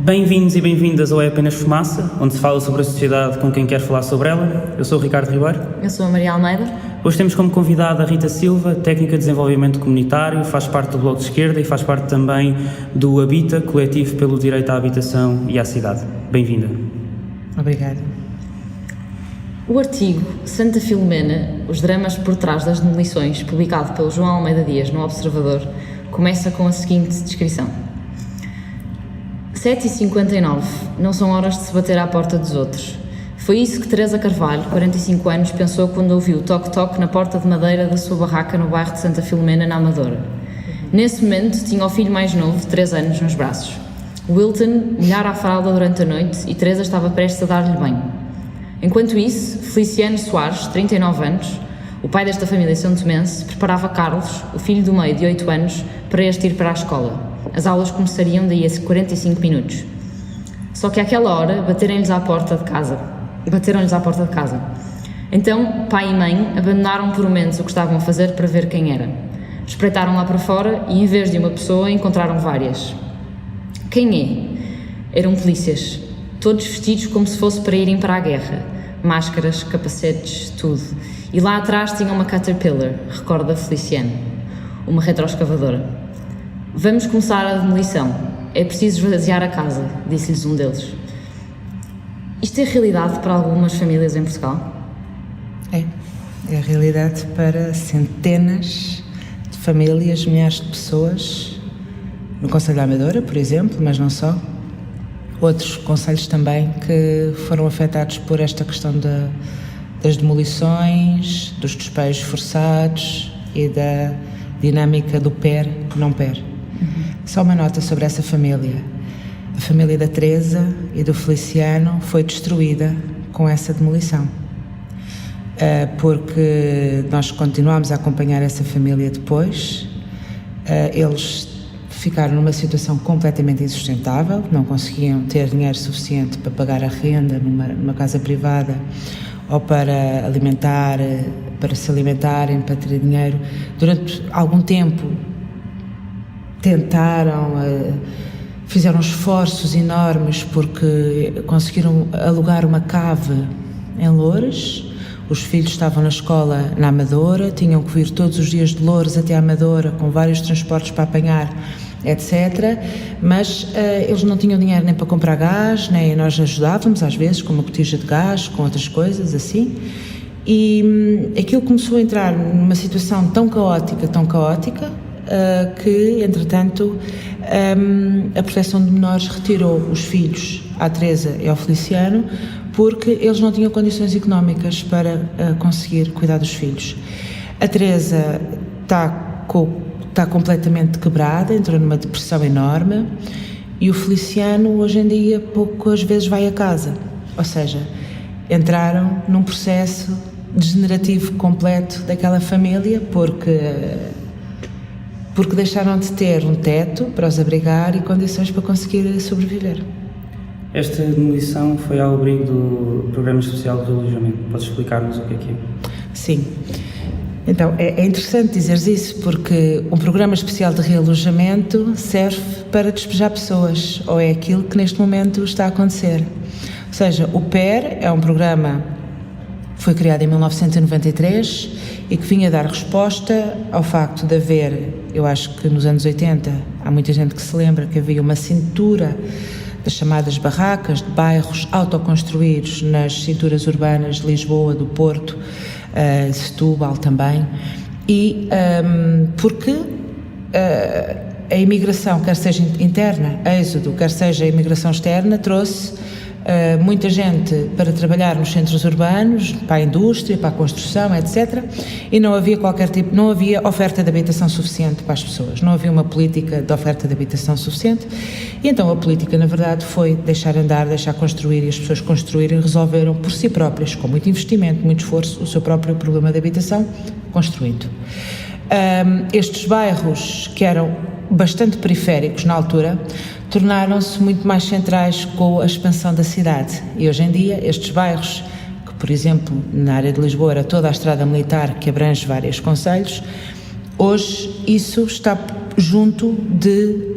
Bem-vindos e bem-vindas ao É Apenas Fumaça, onde se fala sobre a sociedade com quem quer falar sobre ela. Eu sou o Ricardo Ribeiro. Eu sou a Maria Almeida. Hoje temos como convidada a Rita Silva, técnica de desenvolvimento comunitário, faz parte do Bloco de Esquerda e faz parte também do Habita, coletivo pelo direito à habitação e à cidade. Bem-vinda. Obrigada. O artigo Santa Filomena, os dramas por trás das demolições, publicado pelo João Almeida Dias no Observador, começa com a seguinte descrição. 7h59, não são horas de se bater à porta dos outros. Foi isso que Teresa Carvalho, 45 anos, pensou quando ouviu o toque-toque na porta de madeira da sua barraca no bairro de Santa Filomena, na Amadora. Nesse momento, tinha o filho mais novo, de 3 anos, nos braços. Wilton molhara a fralda durante a noite e Teresa estava prestes a dar-lhe banho. Enquanto isso, Feliciano Soares, 39 anos, o pai desta família são tomense, preparava Carlos, o filho do meio de 8 anos, para este ir para a escola. As aulas começariam daí a 45 minutos. Só que àquela hora bateram-lhes à porta de casa. Então, pai e mãe abandonaram por momentos o que estavam a fazer para ver quem era. Espreitaram lá para fora e, em vez de uma pessoa, encontraram várias. Quem é? Eram polícias, todos vestidos como se fosse para irem para a guerra. Máscaras, capacetes, tudo. E lá atrás tinha uma Caterpillar, recorda Feliciano, uma retroescavadora. Vamos começar a demolição. É preciso esvaziar a casa, disse-lhes um deles. Isto é realidade para algumas famílias em Portugal? É a realidade para centenas de famílias, milhares de pessoas, no Concelho da Amadora, por exemplo, mas não só. Outros concelhos também que foram afetados por esta questão das demolições, dos despejos forçados e da dinâmica do PER-não PER. Só uma nota sobre essa família. A família da Teresa e do Feliciano foi destruída com essa demolição. Porque nós continuámos a acompanhar essa família depois. Eles ficaram numa situação completamente insustentável, não conseguiam ter dinheiro suficiente para pagar a renda numa casa privada ou para se alimentarem, para ter dinheiro. Durante algum tempo tentaram, fizeram esforços enormes porque conseguiram alugar uma cave em Loures. Os filhos estavam na escola na Amadora, tinham que vir todos os dias de Loures até a Amadora com vários transportes para apanhar, etc. Mas eles não tinham dinheiro nem para comprar gás, nem nós ajudávamos às vezes com uma botija de gás, com outras coisas assim. E aquilo começou a entrar numa situação tão caótica, que, entretanto, a Proteção de Menores retirou os filhos à Teresa e ao Feliciano porque eles não tinham condições económicas para conseguir cuidar dos filhos. A Teresa está completamente quebrada, entrou numa depressão enorme e o Feliciano, hoje em dia, poucas vezes vai a casa. Ou seja, entraram num processo degenerativo completo daquela família porque deixaram de ter um teto para os abrigar e condições para conseguir sobreviver. Esta demolição foi ao abrigo do Programa Especial de Realojamento. Podes explicar-nos o que é? Sim. Então, é interessante dizeres isso porque um Programa Especial de Realojamento serve para despejar pessoas, ou é aquilo que neste momento está a acontecer. Ou seja, o PER é um programa que foi criado em 1993 e que vinha dar resposta ao facto de haver, eu acho que nos anos 80, há muita gente que se lembra que havia uma cintura das chamadas barracas de bairros autoconstruídos nas cinturas urbanas de Lisboa, do Porto, Setúbal também, e porque a imigração, quer seja interna, êxodo, quer seja a imigração externa, trouxe muita gente para trabalhar nos centros urbanos, para a indústria, para a construção, etc. E não havia não havia oferta de habitação suficiente para as pessoas, não havia uma política de oferta de habitação suficiente e então a política, na verdade, foi deixar andar, deixar construir e as pessoas construírem, resolveram por si próprias, com muito investimento, muito esforço, o seu próprio problema de habitação, construindo. Estes bairros, que eram bastante periféricos na altura, tornaram-se muito mais centrais com a expansão da cidade e hoje em dia estes bairros, que por exemplo na área de Lisboa era toda a estrada militar que abrange vários concelhos, hoje isso está junto de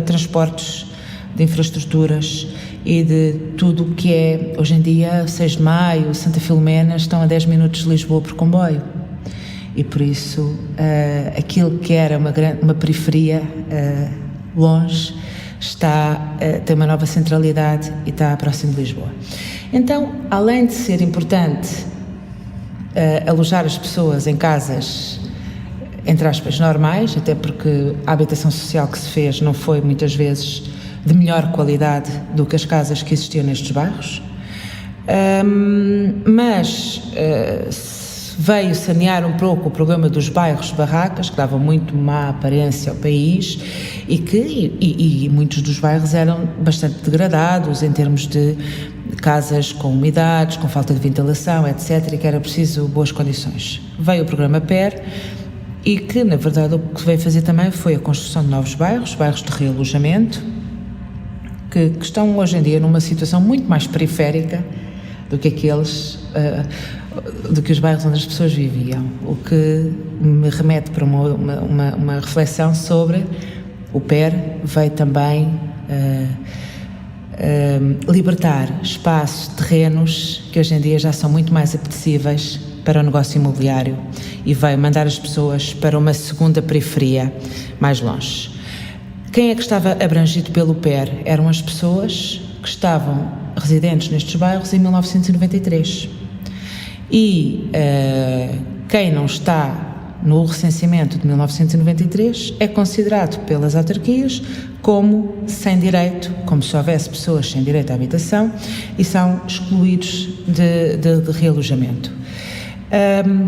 transportes de infraestruturas e de tudo o que é, hoje em dia, 6 de Maio, Santa Filomena, estão a 10 minutos de Lisboa por comboio. E por isso, aquilo que era uma periferia longe, tem uma nova centralidade e está próximo de Lisboa. Então, além de ser importante alojar as pessoas em casas, entre aspas, normais, até porque a habitação social que se fez não foi muitas vezes de melhor qualidade do que as casas que existiam nestes bairros, mas veio sanear um pouco o problema dos bairros barracas, que davam muito má aparência ao país e muitos dos bairros eram bastante degradados em termos de casas com umidades, com falta de ventilação, etc., e que era preciso boas condições. Veio o programa PER e que, na verdade, o que veio fazer também foi a construção de novos bairros de realojamento, que estão hoje em dia numa situação muito mais periférica do que do que os bairros onde as pessoas viviam, o que me remete para uma reflexão sobre o PER veio também libertar espaços, terrenos que hoje em dia já são muito mais apetecíveis para o negócio imobiliário e veio mandar as pessoas para uma segunda periferia mais longe. Quem é que estava abrangido pelo PER? Eram as pessoas que estavam residentes nestes bairros em 1993. E quem não está no recenseamento de 1993 é considerado pelas autarquias como sem direito, como se houvesse pessoas sem direito à habitação, e são excluídos de realojamento.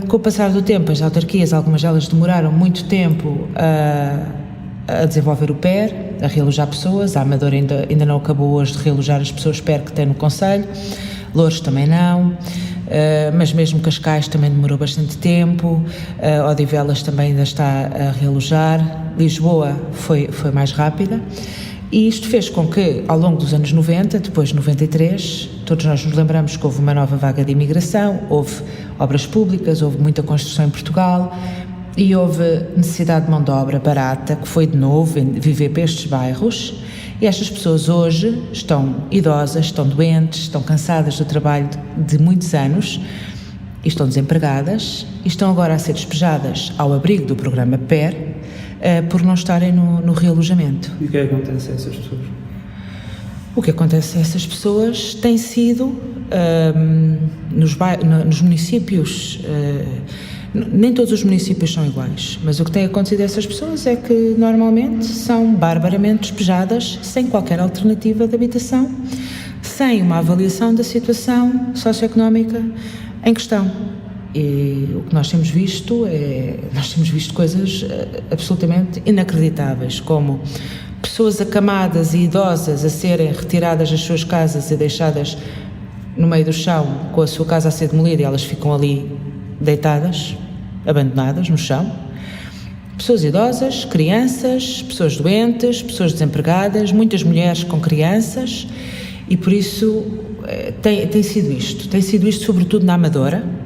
Com o passar do tempo, as autarquias, algumas delas demoraram muito tempo a desenvolver o PER, a realojar pessoas. A Amadora ainda não acabou hoje de realojar as pessoas PER que tem no concelho, Loures também não, mas mesmo Cascais também demorou bastante tempo, Odivelas também ainda está a realojar, Lisboa foi mais rápida, e isto fez com que, ao longo dos anos 90, depois de 93, todos nós nos lembramos que houve uma nova vaga de imigração, houve obras públicas, houve muita construção em Portugal, e houve necessidade de mão de obra barata, que foi de novo viver para estes bairros, e estas pessoas hoje estão idosas, estão doentes, estão cansadas do trabalho de muitos anos, e estão desempregadas, e estão agora a ser despejadas ao abrigo do programa PER, por não estarem no realojamento. E o que é que acontece a essas pessoas? O que acontece a essas pessoas tem sido, nos municípios, nem todos os municípios são iguais, mas o que tem acontecido a essas pessoas é que normalmente são barbaramente despejadas sem qualquer alternativa de habitação, sem uma avaliação da situação socioeconómica em questão. E o que nós temos visto coisas absolutamente inacreditáveis, como pessoas acamadas e idosas a serem retiradas das suas casas e deixadas no meio do chão, com a sua casa a ser demolida, e elas ficam ali deitadas, abandonadas no chão. Pessoas idosas, crianças, pessoas doentes, pessoas desempregadas, muitas mulheres com crianças, e por isso tem sido isto sobretudo na Amadora,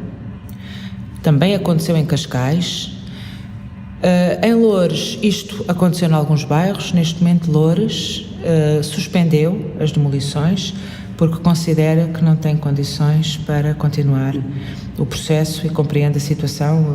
também aconteceu em Cascais, em Loures isto aconteceu em alguns bairros. Neste momento Loures suspendeu as demolições porque considera que não tem condições para continuar o processo e compreende a situação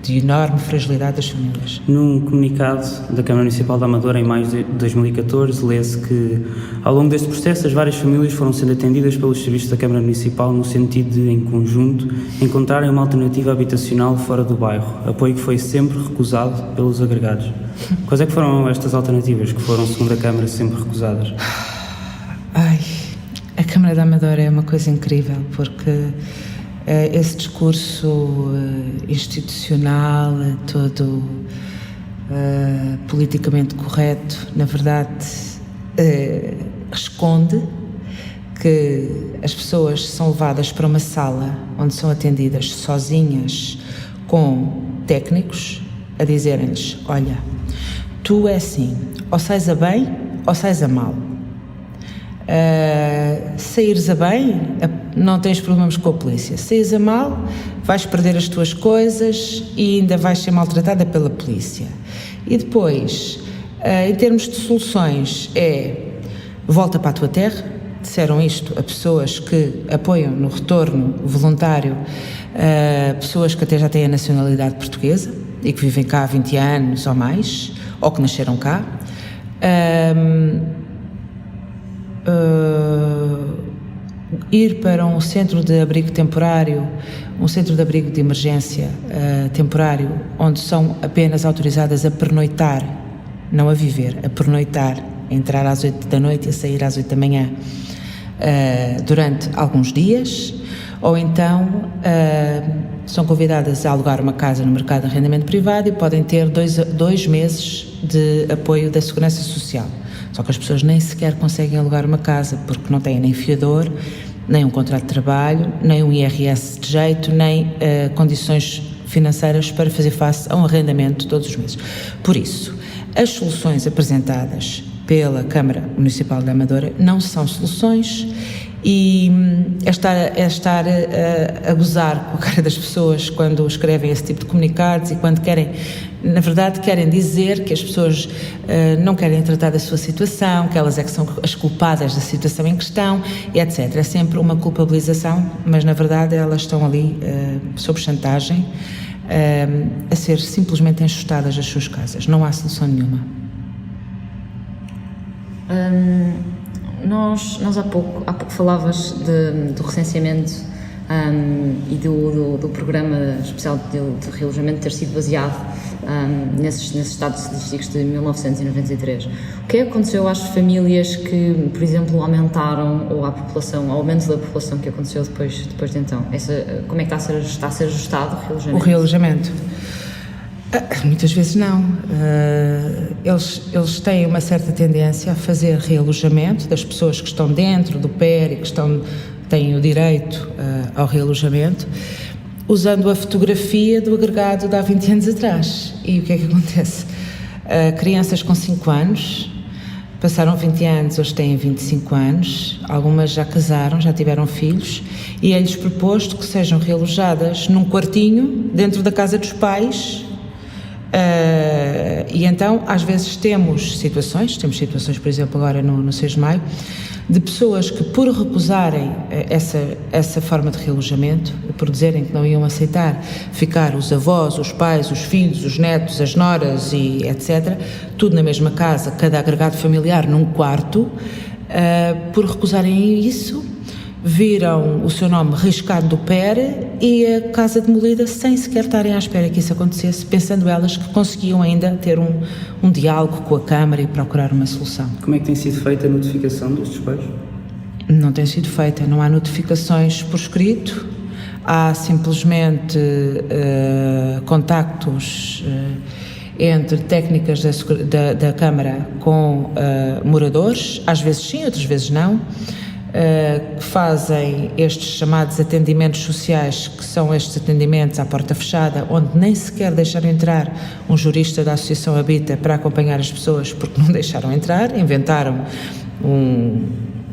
de enorme fragilidade das famílias. Num comunicado da Câmara Municipal da Amadora, em maio de 2014, lê-se que, ao longo deste processo, as várias famílias foram sendo atendidas pelos serviços da Câmara Municipal no sentido de, em conjunto, encontrarem uma alternativa habitacional fora do bairro, apoio que foi sempre recusado pelos agregados. Quais é que foram estas alternativas que foram, segundo a Câmara, sempre recusadas? A Câmara da Amadora é uma coisa incrível, porque esse discurso institucional, todo politicamente correto, na verdade, esconde que as pessoas são levadas para uma sala onde são atendidas sozinhas com técnicos a dizerem-lhes: olha, tu é assim, ou sais a bem ou sais a mal. Saíres a bem, não tens problemas com a polícia. Saíres a mal, vais perder as tuas coisas e ainda vais ser maltratada pela polícia. E depois, em termos de soluções, volta para a tua terra. Disseram isto a pessoas que apoiam no retorno voluntário, pessoas que até já têm a nacionalidade portuguesa e que vivem cá há 20 anos ou mais, ou que nasceram cá. Ir para um centro de abrigo temporário, um centro de abrigo de emergência temporário, onde são apenas autorizadas a pernoitar, não a viver, a pernoitar, a entrar às 8 da noite e a sair às 8 da manhã, durante alguns dias, ou então são convidadas a alugar uma casa no mercado de arrendamento privado e podem ter 2 meses de apoio da Segurança Social. Só que as pessoas nem sequer conseguem alugar uma casa porque não têm nem fiador, nem um contrato de trabalho, nem um IRS de jeito, nem condições financeiras para fazer face a um arrendamento todos os meses. Por isso, as soluções apresentadas pela Câmara Municipal da Amadora não são soluções e é estar a gozar com a cara das pessoas quando escrevem esse tipo de comunicados e quando querem, na verdade, querem dizer que as pessoas não querem tratar da sua situação, que elas é que são as culpadas da situação em questão, e etc. É sempre uma culpabilização, mas na verdade elas estão ali sob chantagem a ser simplesmente enxotadas das suas casas. Não há solução nenhuma. Nós há pouco falavas do recenseamento e do programa especial de realojamento ter sido baseado nesses estados estatísticos de 1993. O que é que aconteceu às famílias que, por exemplo, aumentaram, ou à população, ao aumento da população que aconteceu depois de então? Como é que está a ser ajustado o realojamento? O realojamento? Muitas vezes não. Eles têm uma certa tendência a fazer realojamento das pessoas que estão dentro do PER e que têm o direito ao realojamento, usando a fotografia do agregado de há 20 anos atrás. E o que é que acontece? Crianças com 5 anos, passaram 20 anos, hoje têm 25 anos, algumas já casaram, já tiveram filhos, e é-lhes proposto que sejam realojadas num quartinho dentro da casa dos pais. E então, às vezes temos situações, por exemplo, agora no 6 de maio, de pessoas que, por recusarem essa forma de realojamento, por dizerem que não iam aceitar ficar os avós, os pais, os filhos, os netos, as noras e etc., tudo na mesma casa, cada agregado familiar num quarto, por recusarem isso, viram o seu nome riscado do PER e a casa demolida sem sequer estarem à espera que isso acontecesse, pensando elas que conseguiam ainda ter um diálogo com a Câmara e procurar uma solução. Como é que tem sido feita a notificação destes pais? Não tem sido feita, não há notificações por escrito, há simplesmente contactos entre técnicas da Câmara com moradores, às vezes sim, outras vezes não, que fazem estes chamados atendimentos sociais, que são estes atendimentos à porta fechada, onde nem sequer deixaram entrar um jurista da Associação Habita para acompanhar as pessoas, porque não deixaram entrar, inventaram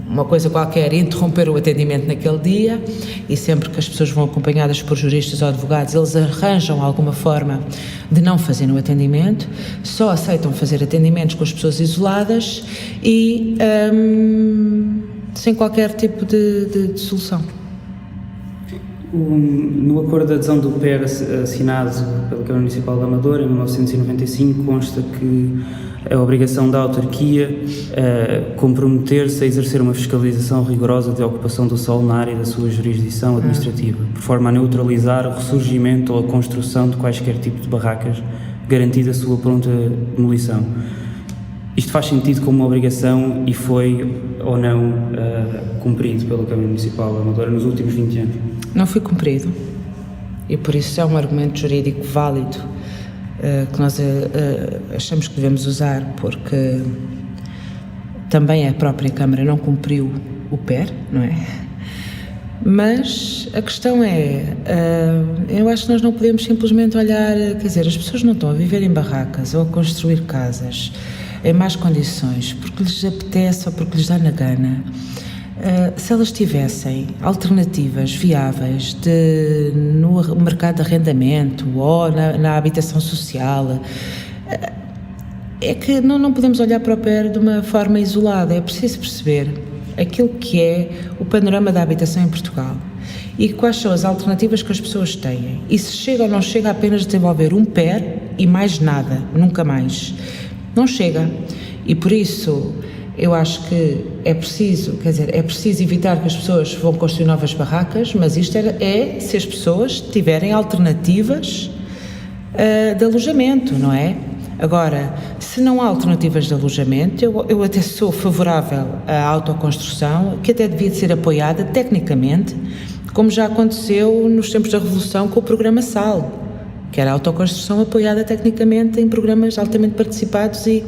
uma coisa qualquer e interromperam o atendimento naquele dia, e sempre que as pessoas vão acompanhadas por juristas ou advogados, eles arranjam alguma forma de não fazer o atendimento, só aceitam fazer atendimentos com as pessoas isoladas e sem qualquer tipo de solução. No acordo de adesão do PER assinado pela Câmara Municipal da Amadora em 1995 consta que a obrigação da autarquia comprometer-se a exercer uma fiscalização rigorosa de ocupação do solo na área da sua jurisdição administrativa, por forma a neutralizar o ressurgimento ou a construção de quaisquer tipo de barracas, garantida a sua pronta demolição. Isto faz sentido como uma obrigação e foi ou não cumprido pela Câmara Municipal da Amadora nos últimos 20 anos? Não foi cumprido, e por isso é um argumento jurídico válido que nós achamos que devemos usar, porque também a própria Câmara não cumpriu o PER, não é? Mas a questão é, eu acho que nós não podemos simplesmente olhar, quer dizer, as pessoas não estão a viver em barracas ou a construir casas em más condições porque lhes apetece ou porque lhes dá na gana. Se elas tivessem alternativas viáveis no mercado de arrendamento ou na habitação social, é que não podemos olhar para o PER de uma forma isolada, é preciso perceber aquilo que é o panorama da habitação em Portugal e quais são as alternativas que as pessoas têm e se chega ou não chega a apenas desenvolver um PER e mais nada, nunca mais. Não chega e por isso eu acho que é preciso evitar que as pessoas vão construir novas barracas, mas isto é se as pessoas tiverem alternativas de alojamento, não é? Agora, se não há alternativas de alojamento, eu até sou favorável à autoconstrução, que até devia de ser apoiada tecnicamente, como já aconteceu nos tempos da Revolução com o programa SAL, que era a autoconstrução apoiada tecnicamente em programas altamente participados e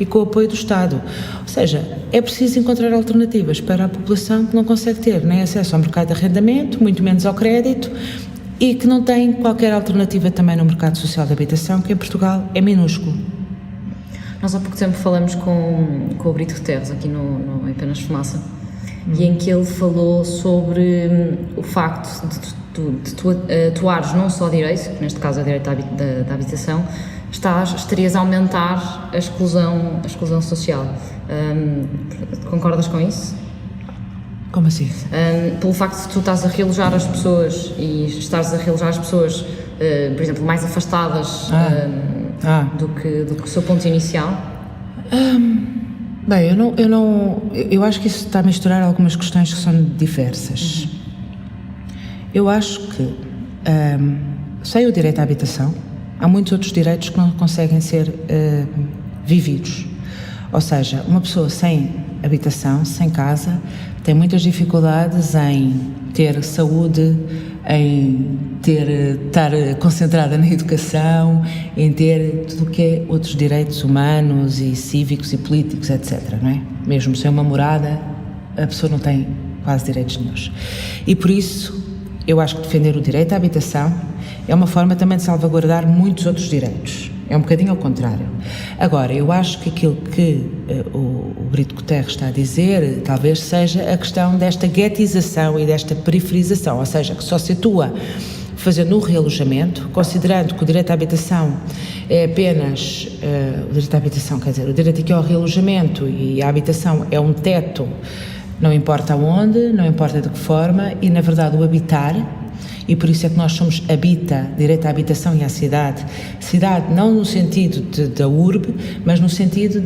com o apoio do Estado. Ou seja, é preciso encontrar alternativas para a população que não consegue ter nem acesso ao mercado de arrendamento, muito menos ao crédito, e que não tem qualquer alternativa também no mercado social de habitação, que em Portugal é minúsculo. Nós há pouco tempo falamos com o Brito Guterres, aqui no Apenas Fumaça, e em que ele falou sobre o facto de tu atuares não só direito, que neste caso é direito da habitação, estarias a aumentar a exclusão social. Concordas com isso? Como assim? Pelo facto de tu estás a realojar as pessoas e estares a realojar as pessoas, por exemplo, mais afastadas do que o seu ponto inicial? Bem, eu acho que isso está a misturar algumas questões que são diversas. Eu acho que sem o direito à habitação há muitos outros direitos que não conseguem ser vividos. Ou seja, uma pessoa sem habitação, sem casa, tem muitas dificuldades em ter saúde, em estar concentrada na educação, em ter tudo o que é outros direitos humanos e cívicos e políticos, etc. Não é? Mesmo sem uma morada, a pessoa não tem quase direitos nenhuns. E por isso, eu acho que defender o direito à habitação é uma forma também de salvaguardar muitos outros direitos. É um bocadinho ao contrário. Agora, eu acho que aquilo que o Brito Guterres está a dizer talvez seja a questão desta guetização e desta periferização, ou seja, que só se atua fazendo um realojamento, considerando que o direito à habitação é apenas o direito à habitação, quer dizer, o direito aqui ao realojamento e a habitação é um teto, não importa onde, não importa de que forma, e na verdade o habitar. E por isso é que nós somos direito à habitação e à cidade. Cidade não no sentido da urbe, mas no sentido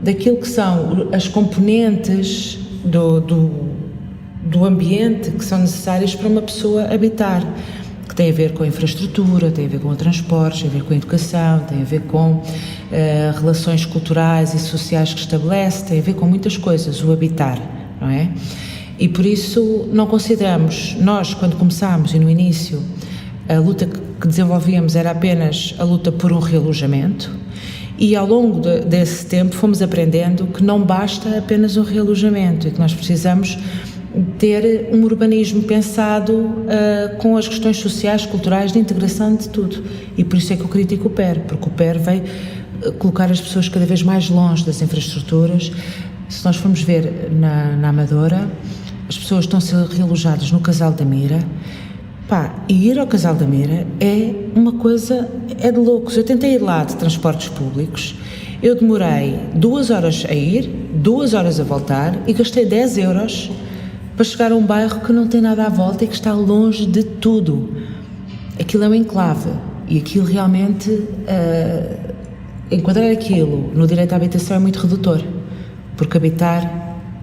daquilo que são as componentes do ambiente que são necessárias para uma pessoa habitar, que tem a ver com a infraestrutura, tem a ver com o transporte, tem a ver com a educação, tem a ver com relações culturais e sociais que estabelece, tem a ver com muitas coisas, o habitar, não é? E por isso não consideramos, nós quando começámos e no início a luta que desenvolvíamos era apenas a luta por um realojamento e ao longo desse tempo fomos aprendendo que não basta apenas um realojamento e que nós precisamos ter um urbanismo pensado com as questões sociais, culturais, de integração de tudo. E por isso é que eu critico o PER, porque o PER veio colocar as pessoas cada vez mais longe das infraestruturas. Se nós formos ver na Amadora, as pessoas estão a ser realojadas no Casal da Mira, e ir ao Casal da Mira é uma coisa, é de loucos. Eu tentei ir lá de transportes públicos, eu demorei 2 horas a ir, 2 horas a voltar e gastei 10 euros para chegar a um bairro que não tem nada à volta e que está longe de tudo. Aquilo é um enclave e aquilo realmente, enquadrar aquilo no direito à habitação é muito redutor, porque habitar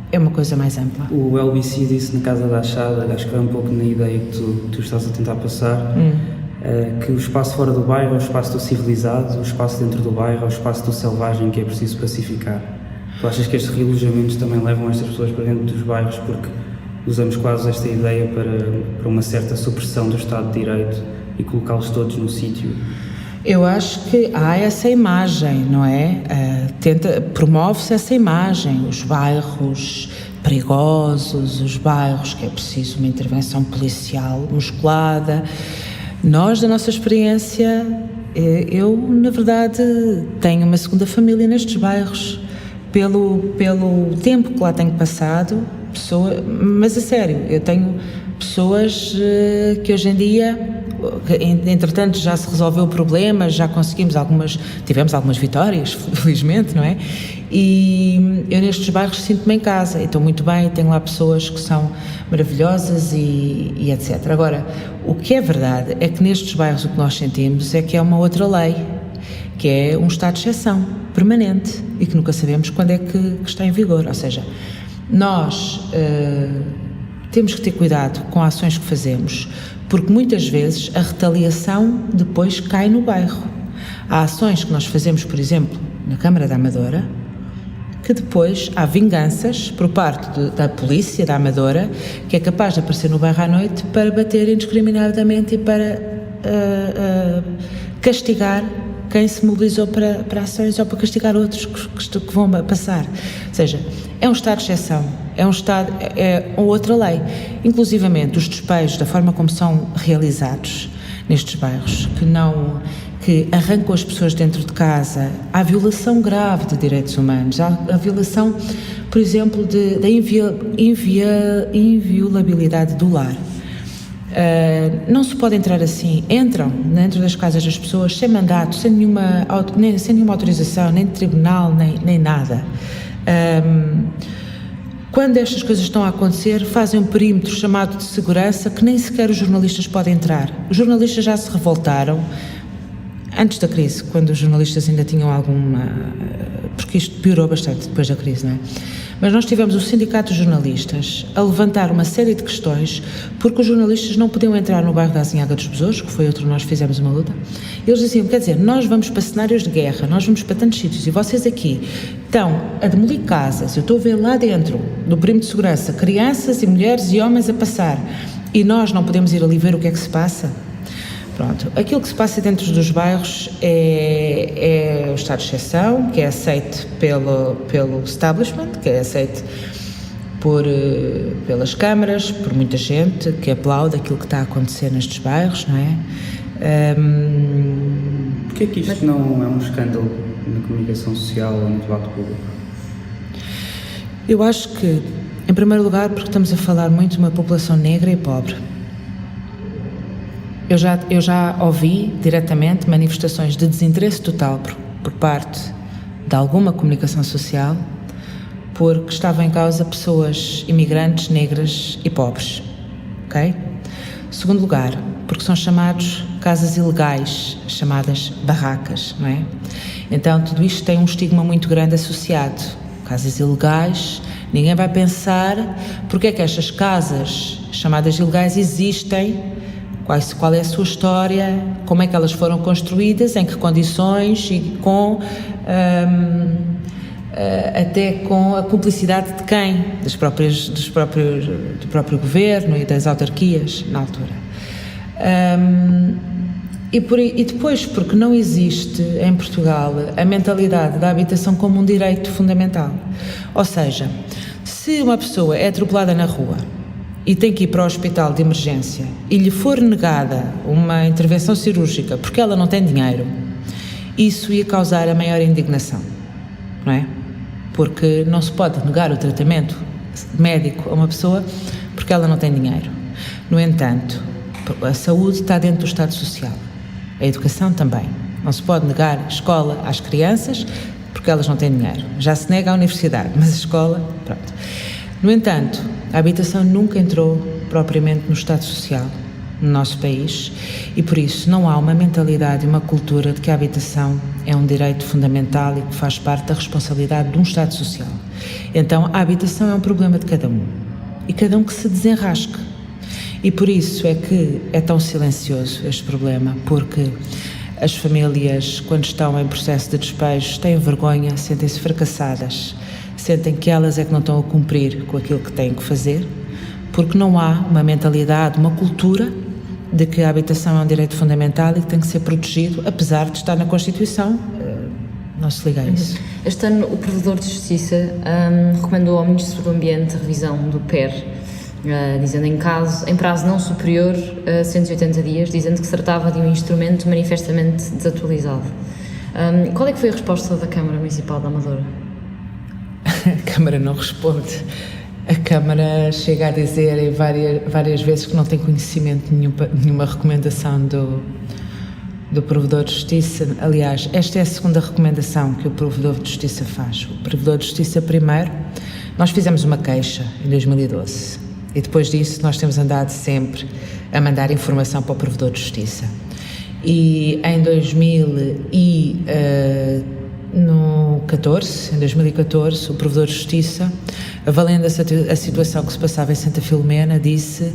é uma coisa mais ampla. O LBC disse na Casa da Achada, acho que vai um pouco na ideia que tu estás a tentar passar, que o espaço fora do bairro é o espaço do civilizado, o espaço dentro do bairro é o espaço do selvagem que é preciso pacificar. Tu achas que estes realojamentos também levam estas pessoas para dentro dos bairros porque usamos quase esta ideia para uma certa supressão do Estado de Direito e colocá-los todos no sítio? Eu acho que há essa imagem, não é? Promove-se essa imagem, os bairros perigosos, os bairros que é preciso uma intervenção policial musculada. Nós, da nossa experiência, eu, na verdade, tenho uma segunda família nestes bairros, pelo tempo que lá tenho passado, mas a sério, eu tenho pessoas que hoje em dia Entretanto já se resolveu o problema, já tivemos algumas vitórias, felizmente, não é? E eu nestes bairros sinto-me em casa, e estou muito bem, tenho lá pessoas que são maravilhosas e etc. Agora, o que é verdade é que nestes bairros o que nós sentimos é que é uma outra lei, que é um estado de exceção permanente e que nunca sabemos quando é que está em vigor. Ou seja, nós temos que ter cuidado com ações que fazemos, porque muitas vezes a retaliação depois cai no bairro. Há ações que nós fazemos, por exemplo, na Câmara da Amadora, que depois há vinganças por parte da polícia da Amadora, que é capaz de aparecer no bairro à noite para bater indiscriminadamente e para castigar quem se mobilizou para ações ou para castigar outros que vão passar. Ou seja, é um estado de exceção, é outra lei. Inclusivamente os despejos, da forma como são realizados nestes bairros, que arrancam as pessoas dentro de casa, há violação grave de direitos humanos, há violação, por exemplo, da inviolabilidade do lar. Não se pode entrar assim. Entram dentro das casas das pessoas sem mandato, sem nenhuma autorização, nem de tribunal, nem nada. Quando estas coisas estão a acontecer, fazem um perímetro chamado de segurança que nem sequer os jornalistas podem entrar. Os jornalistas já se revoltaram antes da crise, quando os jornalistas ainda tinham porque isto piorou bastante depois da crise, não é? Mas nós tivemos o Sindicato de Jornalistas a levantar uma série de questões porque os jornalistas não podiam entrar no bairro da Azinhaga dos Besouros, que foi outro que nós fizemos uma luta. Eles diziam, quer dizer, nós vamos para cenários de guerra, nós vamos para tantos sítios e vocês aqui estão a demolir casas. Eu estou a ver lá dentro do perímetro de segurança crianças e mulheres e homens a passar e nós não podemos ir ali ver o que é que se passa. Pronto, aquilo que se passa dentro dos bairros é o estado de exceção, que é aceito pelo establishment, que é aceito pelas câmaras, por muita gente que aplaude aquilo que está a acontecer nestes bairros, não é? Porquê que isto não é um escândalo na comunicação social ou no debate público? Eu acho que, em primeiro lugar, porque estamos a falar muito de uma população negra e pobre. Eu já ouvi diretamente manifestações de desinteresse total por parte de alguma comunicação social porque estavam em causa pessoas imigrantes, negras e pobres, ok? Segundo lugar, porque são chamados casas ilegais, chamadas barracas, não é? Então tudo isto tem um estigma muito grande associado. Casas ilegais, ninguém vai pensar porque é que estas casas chamadas ilegais existem, qual é a sua história, como é que elas foram construídas, em que condições e até com a cumplicidade de quem? Do próprio governo e das autarquias na altura. E depois, porque não existe em Portugal a mentalidade da habitação como um direito fundamental. Ou seja, se uma pessoa é atropelada na rua e tem que ir para o hospital de emergência e lhe for negada uma intervenção cirúrgica porque ela não tem dinheiro, isso ia causar a maior indignação, não é? Porque não se pode negar o tratamento médico a uma pessoa porque ela não tem dinheiro. No entanto, a saúde está dentro do Estado Social, a educação também. Não se pode negar a escola às crianças porque elas não têm dinheiro. Já se nega à universidade, mas a escola, pronto. No entanto, a habitação nunca entrou propriamente no Estado Social no nosso país e por isso não há uma mentalidade e uma cultura de que a habitação é um direito fundamental e que faz parte da responsabilidade de um Estado Social. Então a habitação é um problema de cada um e cada um que se desenrasque e por isso é que é tão silencioso este problema, porque as famílias, quando estão em processo de despejo, têm vergonha, sentem-se fracassadas, sentem que elas é que não estão a cumprir com aquilo que têm que fazer, porque não há uma mentalidade, uma cultura de que a habitação é um direito fundamental e que tem que ser protegido, apesar de estar na Constituição, não se liga a isso. Este ano o Provedor de Justiça recomendou ao Ministro do Ambiente a revisão do PER, dizendo em prazo não superior a 180 dias, dizendo que se tratava de um instrumento manifestamente desatualizado. Qual é que foi a resposta da Câmara Municipal da Amadora? A Câmara não responde. A Câmara chega a dizer várias vezes que não tem conhecimento de nenhuma recomendação do Provedor de Justiça. Aliás, esta é a segunda recomendação que o Provedor de Justiça faz. O Provedor de Justiça, primeiro, nós fizemos uma queixa em 2012 e depois disso nós temos andado sempre a mandar informação para o Provedor de Justiça. E em 2014, o Provedor de Justiça, avaliando a situação que se passava em Santa Filomena, disse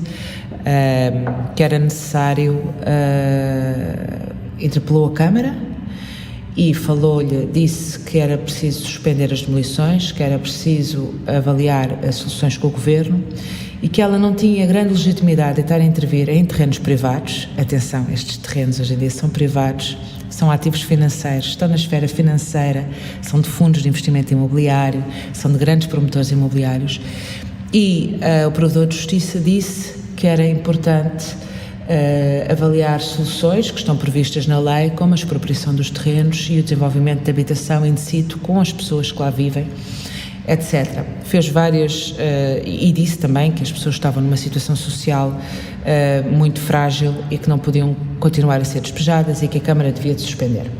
que era necessário, interpelou a Câmara e disse que era preciso suspender as demolições, que era preciso avaliar as soluções com o Governo e que ela não tinha grande legitimidade de estar a intervir em terrenos privados. Atenção, estes terrenos hoje em dia são privados, são ativos financeiros, estão na esfera financeira, são de fundos de investimento imobiliário, são de grandes promotores imobiliários e o Provedor de Justiça disse que era importante avaliar soluções que estão previstas na lei, como a expropriação dos terrenos e o desenvolvimento de habitação in situ com as pessoas que lá vivem, etc. Fez várias e disse também que as pessoas estavam numa situação social muito frágil e que não podiam continuar a ser despejadas e que a Câmara devia de suspender.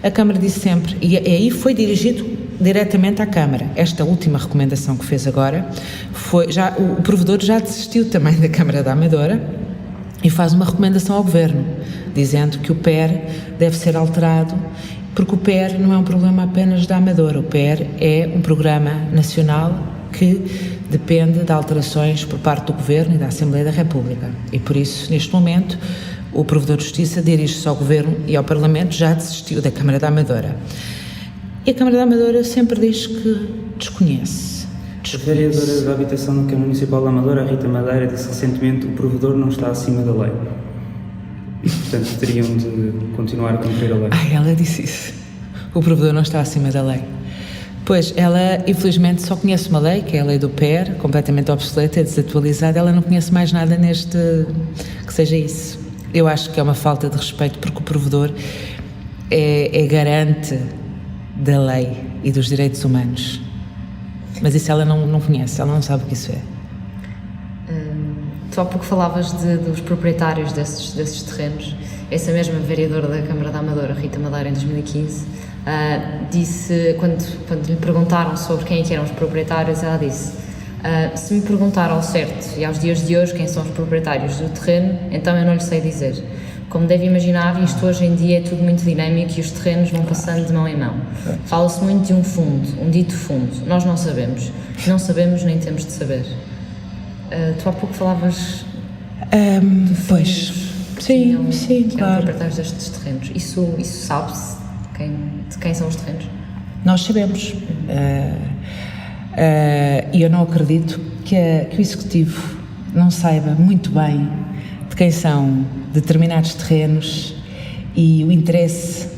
A Câmara disse sempre, e aí foi dirigido diretamente à Câmara. Esta última recomendação que fez agora, o Provedor já desistiu também da Câmara da Amadora e faz uma recomendação ao Governo, dizendo que o PER deve ser alterado, porque o PER não é um problema apenas da Amadora, o PER é um programa nacional que depende de alterações por parte do Governo e da Assembleia da República. E por isso, neste momento, o Provedor de Justiça dirige-se ao Governo e ao Parlamento, já desistiu da Câmara da Amadora. E a Câmara da Amadora sempre diz que desconhece. A vereadora da Habitação na Câmara Municipal da Amadora, a Rita Madeira, disse recentemente que o provedor não está acima da lei. E, portanto, teriam de continuar a cumprir a lei. Ela disse isso. O provedor não está acima da lei. Pois, ela, infelizmente, só conhece uma lei, que é a lei do PER, completamente obsoleta e desatualizada. Ela não conhece mais nada que seja isso. Eu acho que é uma falta de respeito, porque o provedor é garante da lei e dos direitos humanos. Mas isso ela não conhece, ela não sabe o que isso é. Tu há pouco falavas dos proprietários desses terrenos. Essa mesma vereadora da Câmara da Amadora, Rita Madeira, em 2015, disse, quando lhe perguntaram sobre quem eram os proprietários, ela disse: se me perguntar ao certo e aos dias de hoje quem são os proprietários do terreno, então eu não lhe sei dizer. Como deve imaginar, isto hoje em dia é tudo muito dinâmico e os terrenos vão passando de mão em mão. Fala-se muito de um fundo, um dito fundo. Nós não sabemos. Não sabemos nem temos de saber. Tu há pouco falavas de pois, sim, claro. proprietários destes terrenos. Isso sabe-se de quem são os terrenos? Nós sabemos. E eu não acredito que o Executivo não saiba muito bem de quem são determinados terrenos e o interesse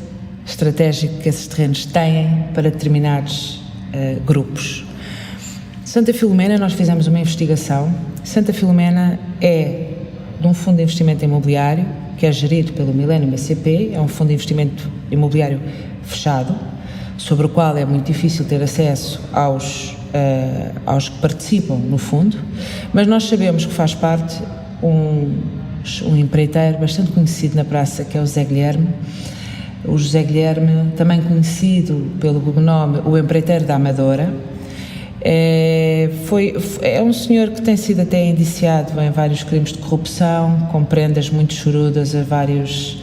estratégico que esses terrenos têm para determinados grupos. Santa Filomena, nós fizemos uma investigação. Santa Filomena é de um fundo de investimento imobiliário que é gerido pelo Millennium BCP, é um fundo de investimento imobiliário fechado, sobre o qual é muito difícil ter acesso aos que participam no fundo, mas nós sabemos que faz parte um empreiteiro bastante conhecido na praça, que é o José Guilherme. O José Guilherme, também conhecido pelo nome o empreiteiro da Amadora, é um senhor que tem sido até indiciado em vários crimes de corrupção, com prendas muito chorudas a vários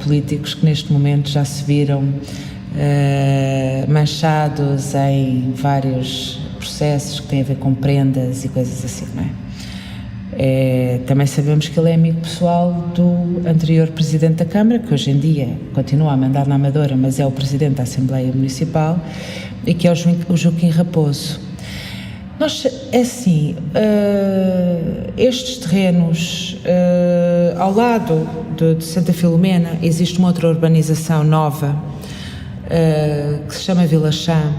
políticos que neste momento já se viram manchados em vários processos que têm a ver com prendas e coisas assim, não é? Também sabemos que ele é amigo pessoal do anterior Presidente da Câmara, que hoje em dia continua a mandar na Amadora, mas é o Presidente da Assembleia Municipal, e que é o Joaquim Raposo. Estes terrenos, ao lado de Santa Filomena, existe uma outra urbanização nova, que se chama Vila Chã,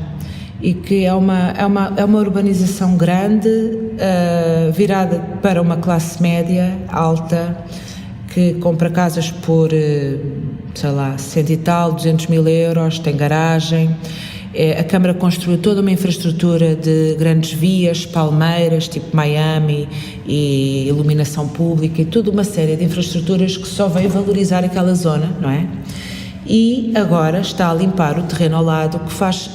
e que é uma urbanização grande, virada para uma classe média alta, que compra casas por, 100 e tal, 200 mil euros, tem garagem, A Câmara construiu toda uma infraestrutura de grandes vias, palmeiras, tipo Miami, e iluminação pública, e toda uma série de infraestruturas que só veio valorizar aquela zona, não é? E agora está a limpar o terreno ao lado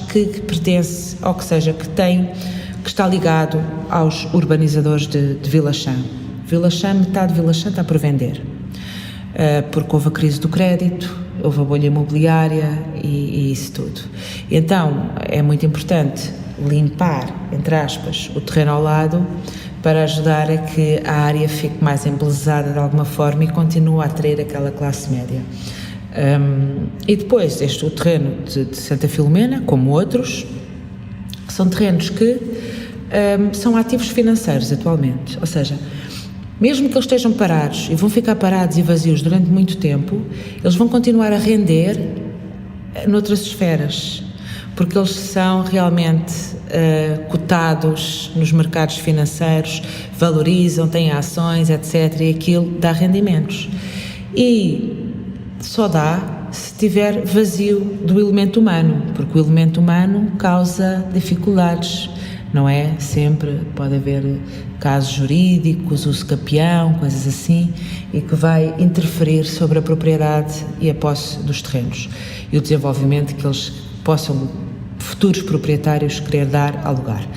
que pertence, ou que seja, que está ligado aos urbanizadores de Vila Chã. Vila Chã, metade de Vila Chã está por vender, porque houve a crise do crédito, houve a bolha imobiliária e isso tudo. Então é muito importante limpar, entre aspas, o terreno ao lado para ajudar a que a área fique mais embelezada de alguma forma e continue a atrair aquela classe média. E depois o terreno de Santa Filomena, como outros, são terrenos que são ativos financeiros atualmente, ou seja, mesmo que eles estejam parados e vão ficar parados e vazios durante muito tempo, eles vão continuar a render noutras esferas, porque eles são realmente cotados nos mercados financeiros, valorizam, têm ações, etc. E aquilo dá rendimentos. E só dá se tiver vazio do elemento humano, porque o elemento humano causa dificuldades, não é? Sempre pode haver casos jurídicos, uso capião, coisas assim, e que vai interferir sobre a propriedade e a posse dos terrenos e o desenvolvimento que eles possam, futuros proprietários, querer dar ao lugar.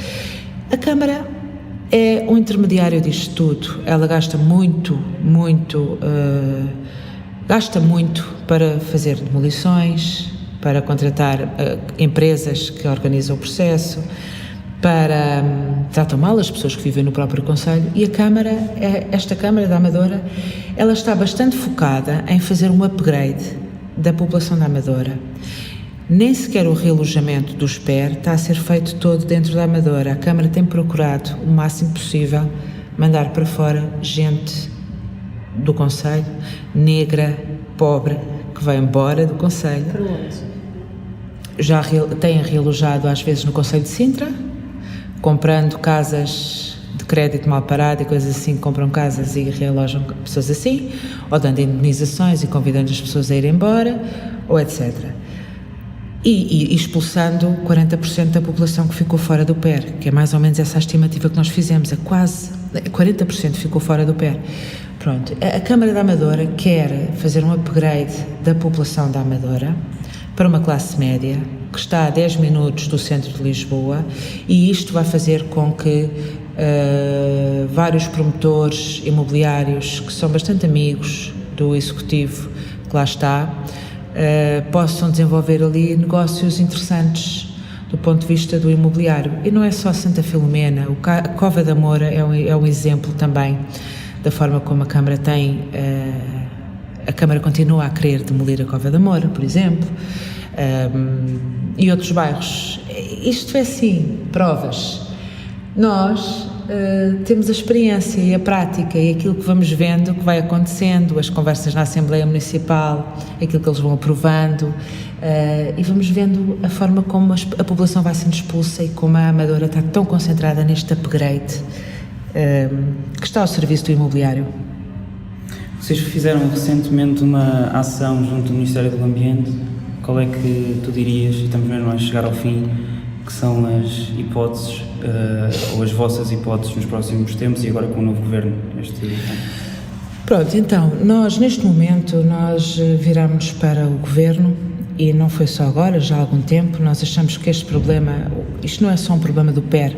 A Câmara é um intermediário disto tudo. Ela gasta muito para fazer demolições, para contratar empresas que organizam o processo, para tratar mal as pessoas que vivem no próprio concelho, e esta Câmara da Amadora, ela está bastante focada em fazer um upgrade da população da Amadora. Nem sequer o realojamento do SPER está a ser feito todo dentro da Amadora. A Câmara tem procurado o máximo possível mandar para fora gente do concelho, negra, pobre, que vai embora do concelho. Já têm realojado às vezes no concelho de Sintra, comprando casas de crédito mal parado e coisas assim, compram casas e realojam pessoas assim, ou dando indemnizações e convidando as pessoas a ir embora, ou etc. E expulsando 40% da população que ficou fora do PER, que é mais ou menos essa a estimativa que nós fizemos, quase 40% ficou fora do PER. Pronto, a Câmara da Amadora quer fazer um upgrade da população da Amadora para uma classe média, que está a 10 minutos do centro de Lisboa, e isto vai fazer com que vários promotores imobiliários, que são bastante amigos do executivo que lá está, possam desenvolver ali negócios interessantes do ponto de vista do imobiliário. E não é só Santa Filomena, a Cova da Moura é um exemplo também da forma como a Câmara a Câmara continua a querer demolir a Cova da Moura, por exemplo, e outros bairros. Isto é assim, provas. Nós temos a experiência e a prática e aquilo que vamos vendo, que vai acontecendo, as conversas na Assembleia Municipal, aquilo que eles vão aprovando, e vamos vendo a forma como a população vai sendo expulsa e como a Amadora está tão concentrada neste upgrade que está ao serviço do imobiliário. Vocês fizeram recentemente uma ação junto do Ministério do Ambiente. Qual é que tu dirias, e estamos mesmo a chegar ao fim, que são as hipóteses, ou as vossas hipóteses nos próximos tempos e agora com o novo governo? Pronto, então, nós neste momento, viramos para o governo, e não foi só agora, já há algum tempo. Nós achamos que isto não é só um problema do PER,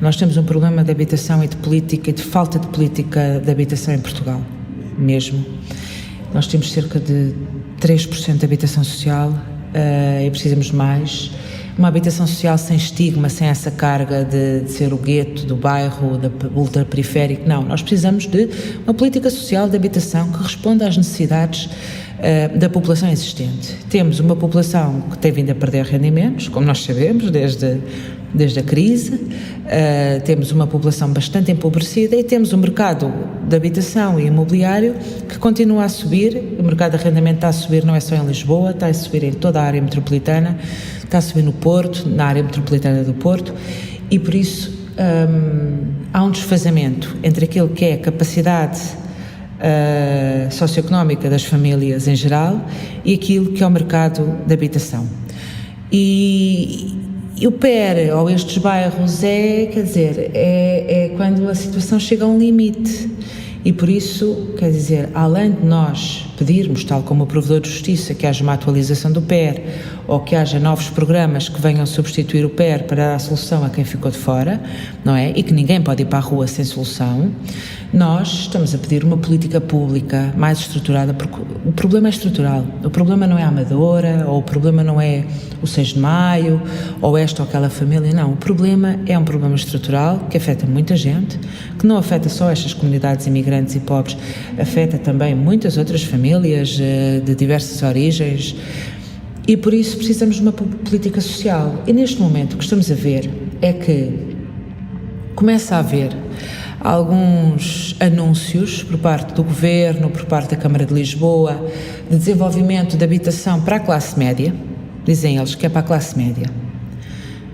nós temos um problema de habitação e de política, e de falta de política de habitação em Portugal, mesmo. Nós temos cerca de 3% de habitação social, e precisamos de mais. Uma habitação social sem estigma, sem essa carga de ser o gueto do bairro, da ultraperiférico. Não, nós precisamos de uma política social de habitação que responda às necessidades da população existente. Temos uma população que tem vindo a perder rendimentos, como nós sabemos, desde a crise. Temos uma população bastante empobrecida e temos um mercado de habitação e imobiliário que continua a subir. O mercado de arrendamento está a subir, não é só em Lisboa, está a subir em toda a área metropolitana, está a subir no Porto, na área metropolitana do Porto, e por isso há um desfazamento entre aquilo que é a capacidade socioeconómica das famílias em geral e aquilo que é o mercado de habitação. E o PER, ou estes bairros, é quando a situação chega a um limite. E por isso, quer dizer, além de nós pedirmos, tal como o Provedor de Justiça, que haja uma atualização do PER ou que haja novos programas que venham substituir o PER para dar a solução a quem ficou de fora, não é? E que ninguém pode ir para a rua sem solução, nós estamos a pedir uma política pública mais estruturada, porque o problema é estrutural. O problema não é a Amadora, ou o problema não é o 6 de Maio, ou esta ou aquela família, não. O problema é um problema estrutural que afeta muita gente, que não afeta só estas comunidades imigrantes e pobres, afeta também muitas outras famílias de diversas origens, e por isso precisamos de uma política social. E neste momento o que estamos a ver é que começa a haver alguns anúncios por parte do Governo, por parte da Câmara de Lisboa, de desenvolvimento de habitação para a classe média. Dizem eles que é para a classe média.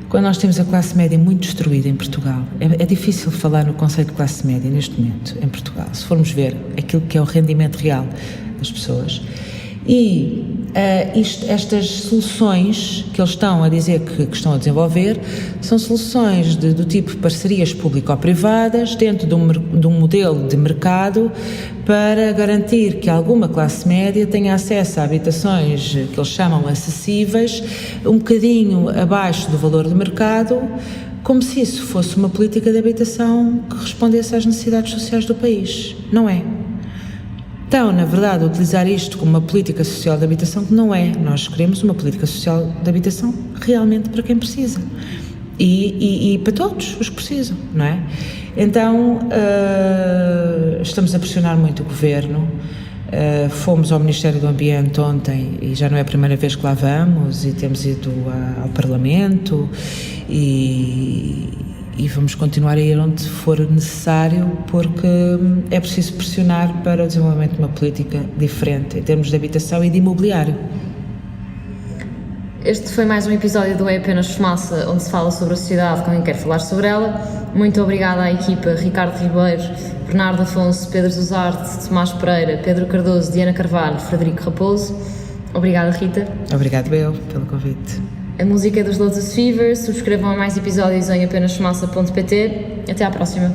Quando nós temos a classe média muito destruída em Portugal, é difícil falar no conceito de classe média neste momento em Portugal, se formos ver aquilo que é o rendimento real das pessoas. E estas soluções que eles estão a dizer que estão a desenvolver são soluções do tipo parcerias público-privadas dentro de um modelo de mercado para garantir que alguma classe média tenha acesso a habitações que eles chamam acessíveis, um bocadinho abaixo do valor de mercado, como se isso fosse uma política de habitação que respondesse às necessidades sociais do país. Não é. Então, na verdade, utilizar isto como uma política social de habitação, que não é. Nós queremos uma política social de habitação realmente para quem precisa. E para todos os que precisam, não é? Então, estamos a pressionar muito o Governo. Fomos ao Ministério do Ambiente ontem e já não é a primeira vez que lá vamos, e temos ido ao Parlamento e vamos continuar a ir onde for necessário, porque é preciso pressionar para o desenvolvimento de uma política diferente em termos de habitação e de imobiliário. Este foi mais um episódio do É Apenas Fumaça, onde se fala sobre a sociedade com quem quer falar sobre ela. Muito obrigada à equipa Ricardo Ribeiro, Bernardo Afonso, Pedro Zuzarte, Tomás Pereira, Pedro Cardoso, Diana Carvalho, Frederico Raposo. Obrigada, Rita. Obrigado eu pelo convite. A música é dos Lotus Fever. Subscrevam a mais episódios em apenasfumaça.pt. Até à próxima.